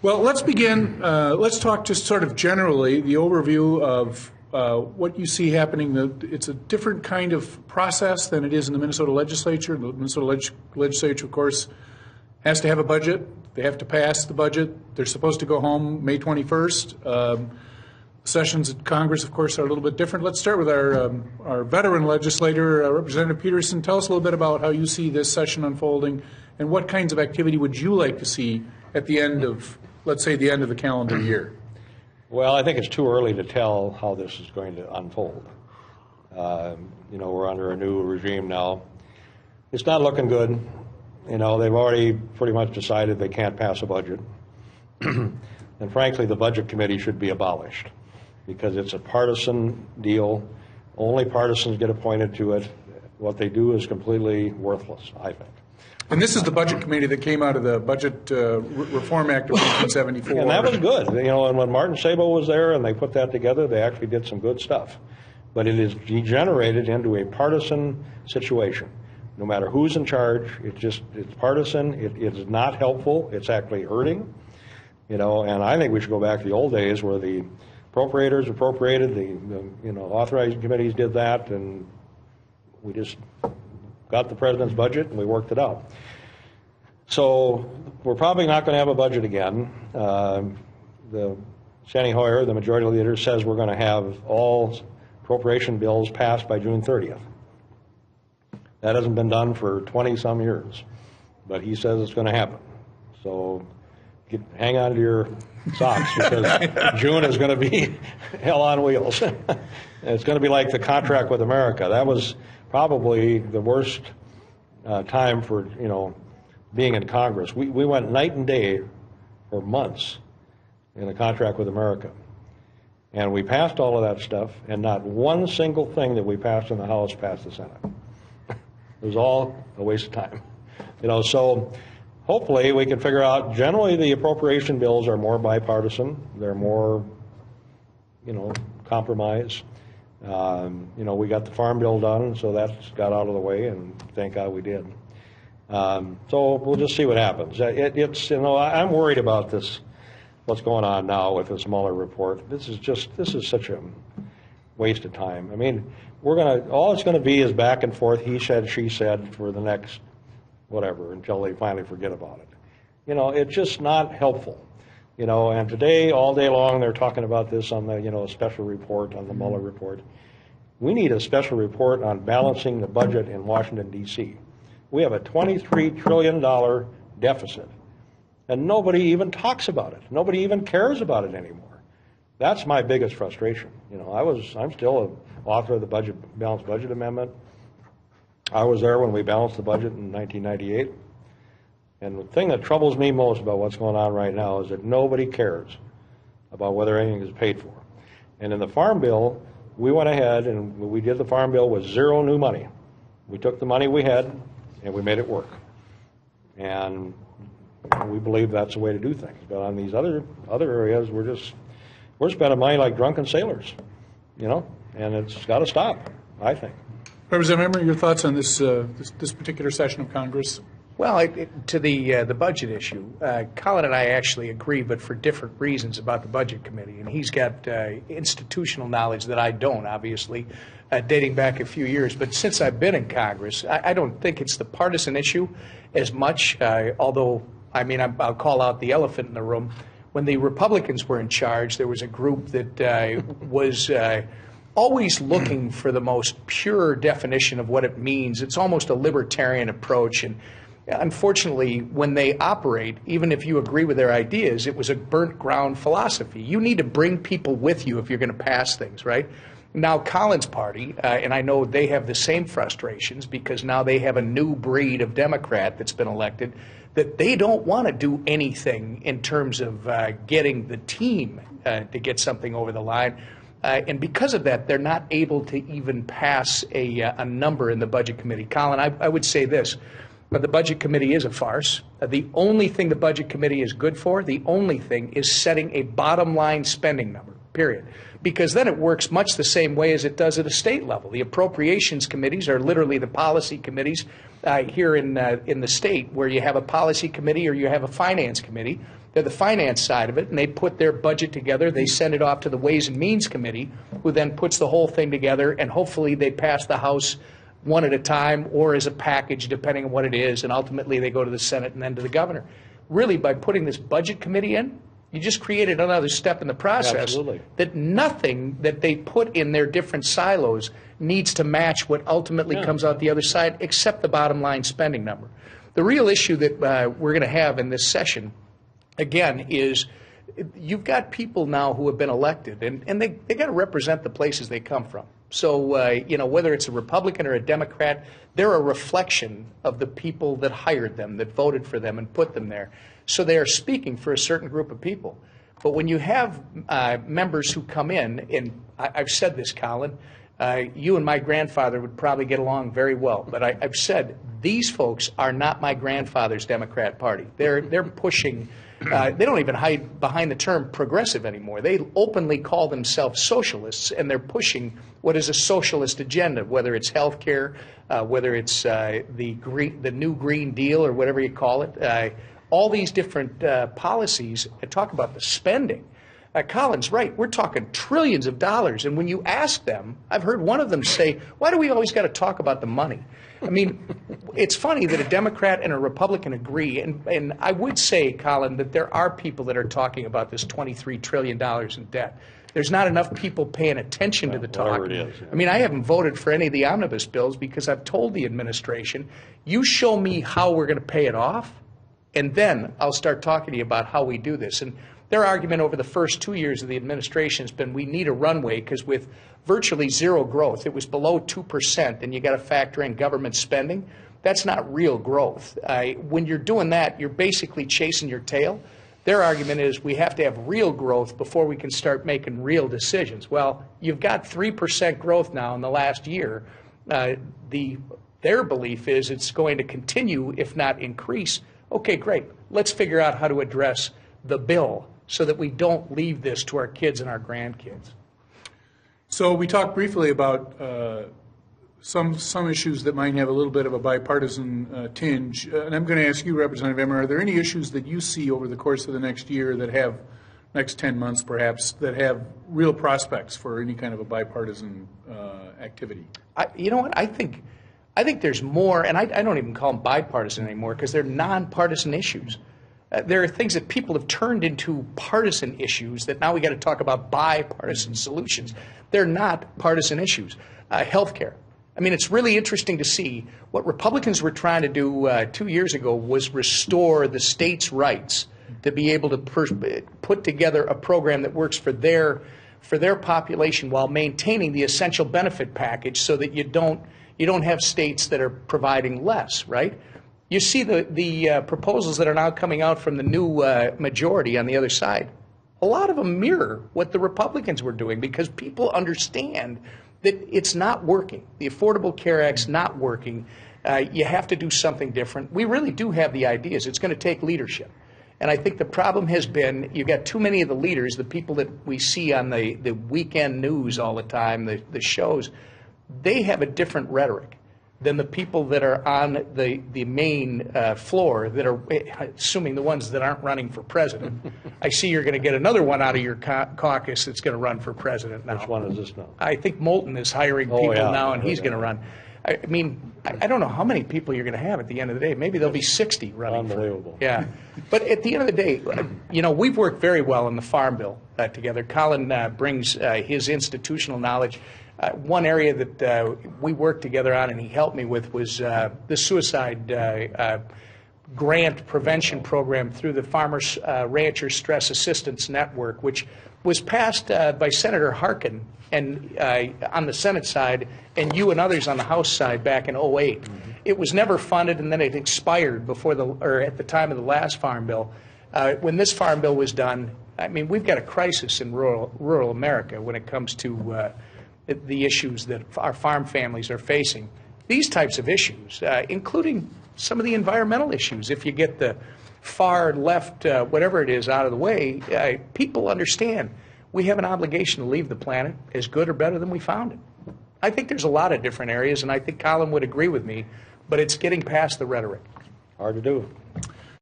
Well, let's begin. Let's talk just sort of generally the overview of what you see happening. It's a different kind of process than it is in the Minnesota legislature. The Minnesota legislature, of course, has to have a budget. They have to pass the budget. They're supposed to go home May 21st. Sessions at Congress, of course, are a little bit different. Let's start with our veteran legislator, Representative Peterson. Tell us a little bit about how you see this session unfolding and what kinds of activity would you like to see at the end of, let's say, the end of the calendar year. Well, I think it's too early to tell how this is going to unfold. We're under a new regime now. It's not looking good. They've already pretty much decided they can't pass a budget. And frankly, the Budget Committee should be abolished because it's a partisan deal. Only partisans get appointed to it. What they do is completely worthless, I think. And this is the Budget Committee that came out of the Budget Reform Act of 1974. And that was good. And when Martin Sabo was there and they put that together, they actually did some good stuff. But it is degenerated into a partisan situation. No matter who's in charge, it's partisan. It is not helpful. It's actually hurting. And I think we should go back to the old days where the appropriators appropriated, the authorizing committees did that, and we just got the president's budget and we worked it out. So we're probably not going to have a budget again. The Steny Hoyer, the majority leader, says we're going to have all appropriation bills passed by June 30th. That hasn't been done for 20-some years, but he says it's going to happen. So hang on to your socks because June is going to be hell on wheels. It's going to be like the contract with America. That was probably the worst time for being in Congress. We went night and day for months in a contract with America, and we passed all of that stuff, and not one single thing that we passed in the House passed the Senate. It was all a waste of time. So hopefully we can figure out, generally the appropriation bills are more bipartisan. They're more, compromise. We got the Farm Bill done, so that's got out of the way, and thank God we did. So we'll just see what happens. I'm worried about this, what's going on now with this Mueller report. This is such a waste of time. All it's going to be is back and forth, he said, she said, for the next whatever, until they finally forget about it. It's just not helpful. And today, all day long, they're talking about this on the, special report, on the Mueller report. We need a special report on balancing the budget in Washington, D.C. We have a $23 trillion deficit, and nobody even talks about it. Nobody even cares about it anymore. That's my biggest frustration. I'm still an author of the balanced budget amendment. I was there when we balanced the budget in 1998. And the thing that troubles me most about what's going on right now is that nobody cares about whether anything is paid for. And in the Farm Bill, we went ahead and we did the Farm Bill with zero new money. We took the money we had and we made it work. And we believe that's the way to do things. But on these other areas, we're spending money like drunken sailors, and it's got to stop, I think. Representative Emmer, your thoughts on this particular session of Congress? Well, to the budget issue, Colin and I actually agree, but for different reasons about the Budget Committee. And he's got institutional knowledge that I don't, obviously, dating back a few years. But since I've been in Congress, I don't think it's the partisan issue as much, although, I'll call out the elephant in the room. When the Republicans were in charge, there was a group that was always looking for the most pure definition of what it means. It's almost a libertarian approach. And unfortunately, when they operate, even if you agree with their ideas, it was a burnt ground philosophy. You need to bring people with you if you're going to pass things, right? Now, Colin's party, and I know they have the same frustrations because now they have a new breed of Democrat that's been elected, that they don't want to do anything in terms of getting the team to get something over the line. And because of that, they're not able to even pass a number in the Budget Committee. Colin, I would say this. The Budget Committee is a farce. The only thing the Budget Committee is good for, the only thing, is setting a bottom line spending number, period. Because then it works much the same way as it does at a state level. The appropriations committees are literally the policy committees here in the state, where you have a policy committee or you have a finance committee, They're the finance side of it, and they put their budget together. They send it off to the Ways and Means Committee, who then puts the whole thing together, and hopefully they pass the House one at a time or as a package, depending on what it is, and ultimately they go to the Senate and then to the governor. Really, by putting this budget committee in, you just created another step in the process. Absolutely. That nothing that they put in their different silos needs to match what ultimately comes out the other side, except the bottom line spending number. The real issue that we're going to have in this session, again, is you've got people now who have been elected, and they got to represent the places they come from. So, whether it's a Republican or a Democrat, they're a reflection of the people that hired them, that voted for them and put them there. So they are speaking for a certain group of people. But when you have members who come in, and I've said this, Colin, you and my grandfather would probably get along very well. But I've said these folks are not my grandfather's Democrat Party. They're pushing. They don't even hide behind the term progressive anymore. They openly call themselves socialists, and they're pushing what is a socialist agenda, whether it's health care, whether it's the new Green Deal or whatever you call it. All these different policies talk about the spending. Colin's right. We're talking trillions of dollars. And when you ask them, I've heard one of them say, why do we always got to talk about the money? I mean, it's funny that a Democrat and a Republican agree. And I would say, Colin, that there are people that are talking about this $23 trillion in debt. There's not enough people paying attention to the talk. It is, yeah. I mean, I haven't voted for any of the omnibus bills because I've told the administration, you show me how we're going to pay it off, and then I'll start talking to you about how we do this. And their argument over the first 2 years of the administration has been we need a runway because with virtually zero growth, it was below 2%, and you got to factor in government spending. That's not real growth. When you're doing that, you're basically chasing your tail. Their argument is we have to have real growth before we can start making real decisions. Well, you've got 3% growth now in the last year. Their belief is it's going to continue, if not increase. Okay, great. Let's figure out how to address the bill so that we don't leave this to our kids and our grandkids. So we talked briefly about some issues that might have a little bit of a bipartisan tinge. And I'm going to ask you, Representative Emmer, are there any issues that you see over the course of the next year that have, next 10 months perhaps, that have real prospects for any kind of a bipartisan activity? You know what? I think there's more, and I don't even call them bipartisan anymore because they're nonpartisan issues. There are things that people have turned into partisan issues that now we got to talk about bipartisan solutions. They're not partisan issues. Health care. I mean, it's really interesting to see what Republicans were trying to do 2 years ago was restore the states' rights to be able to put together a program that works for their population while maintaining the essential benefit package so that you don't have states that are providing less, right? You see the proposals that are now coming out from the new majority on the other side. A lot of them mirror what the Republicans were doing because people understand that it's not working. The Affordable Care Act's not working. You have to do something different. We really do have the ideas. It's going to take leadership. And I think the problem has been you've got too many of the leaders, the people that we see on the weekend news all the time, the shows, they have a different rhetoric than the people that are on the main floor that are, assuming the ones that aren't running for president. I see you're going to get another one out of your caucus that's going to run for president now. Which one is this now? I think Moulton is hiring people now, and he's going to run. I mean, I don't know how many people you're going to have at the end of the day. Maybe there'll be 60 running. Unbelievable. Yeah. But at the end of the day, we've worked very well in the Farm Bill together. Colin brings his institutional knowledge. One area that we worked together on and he helped me with was the suicide grant prevention program through the Farmers Ranchers Stress Assistance Network, which was passed by Senator Harkin and on the Senate side and you and others on the House side back in 2008. Mm-hmm. It was never funded and then it expired at the time of the last Farm Bill. When this Farm Bill was done, I mean, we've got a crisis in rural America when it comes to the issues that our farm families are facing. These types of issues, including some of the environmental issues, if you get the far left, whatever it is, out of the way, people understand we have an obligation to leave the planet as good or better than we found it. I think there's a lot of different areas, and I think Colin would agree with me, but it's getting past the rhetoric. Hard to do.